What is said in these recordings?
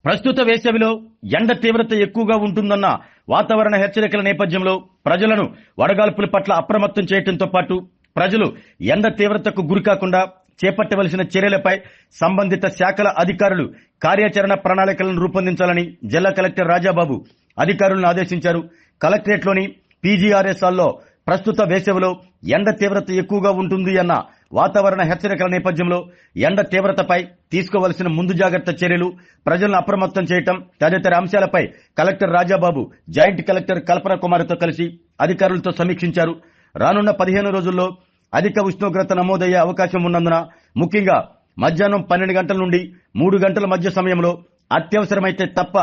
ప్రస్తుత వేసవిలో ఎండ తీవ్రత ఎక్కువగా ఉంటుందన్న వాతావరణ హెచ్చరికల నేపథ్యంలో ప్రజలను వడగాల్పుల పట్ల అప్రమత్తం చేయడంతో పాటు ప్రజలు ఎండ తీవ్రతకు గురికాకుండా చేపట్టవలసిన చర్యలపై సంబంధిత శాఖల అధికారులు కార్యాచరణ ప్రణాళికలను రూపొందించాలని జిల్లా కలెక్టర్ రాజాబాబు అధికారులను ఆదేశించారు. కలెక్టరేట్లోని పీజీఆర్ఎస్ హాల్లో ప్రస్తుత వేసవిలో ఎండ తీవ్రత ఎక్కువగా ఉంటుంది అన్న వాతావరణ హెచ్చరికల నేపథ్యంలో ఎండ తీవ్రతపై తీసుకోవలసిన ముందు జాగ్రత్త చర్యలు, ప్రజలను అప్రమత్తం చేయటం తదితర అంశాలపై కలెక్టర్ రాజాబాబు జాయింట్ కలెక్టర్ కల్పన కుమార్తో కలిసి అధికారులతో సమీక్షించారు. రానున్న 15 రోజుల్లో అధిక ఉష్ణోగ్రత నమోదయ్యే అవకాశం ఉన్నందున ముఖ్యంగా మధ్యాహ్నం 12 గంటల నుండి 3 గంటల మధ్య సమయంలో అత్యవసరమైతే తప్ప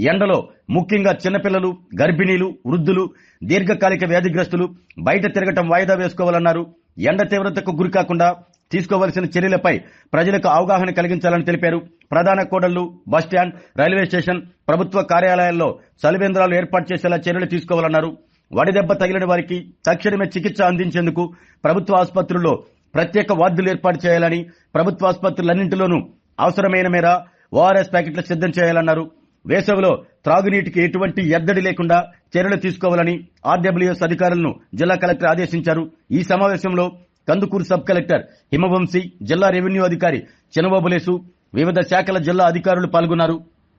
ఎండలో ముఖ్యంగా చిన్నపిల్లలు, గర్భిణీలు, వృద్ధులు, దీర్ఘకాలిక వ్యాధిగ్రస్తులు బయట తిరగటం వాయిదా వేసుకోవాలన్నారు. ఎండ తీవ్రతకు గురికాకుండా తీసుకోవలసిన చర్యలపై ప్రజలకు అవగాహన కలిగించాలని తెలిపారు. ప్రధాన కూడళ్లు, బస్టాండ్, రైల్వే స్టేషన్, ప్రభుత్వ కార్యాలయాల్లో చలివేంద్రాలు ఏర్పాటు చేసేలా చర్యలు తీసుకోవాలన్నారు. వడిదెబ్బ తగిలిన వారికి తక్షణమే చికిత్స అందించేందుకు ప్రభుత్వ ఆసుపత్రుల్లో ప్రత్యేక వార్డులు ఏర్పాటు చేయాలని, ప్రభుత్వ ఆసుపత్రులన్నింటిలోనూ అవసరమైన మేర ఓఆర్ఎస్ ప్యాకెట్లు సిద్ధం చేయాలన్నారు. వేసవిలో త్రాగునీటికి ఎటువంటి ఎద్దడి లేకుండా చర్యలు తీసుకోవాలని ఆర్డబ్ల్యూఎస్ అధికారులను జిల్లా కలెక్టర్ ఆదేశించారు. ఈ సమావేశంలో కందుకూరు సబ్ కలెక్టర్ హిమవంశీ, జిల్లా రెవెన్యూ అధికారి చినబాబులేసు, వివిధ శాఖల జిల్లా అధికారులు పాల్గొన్నారు.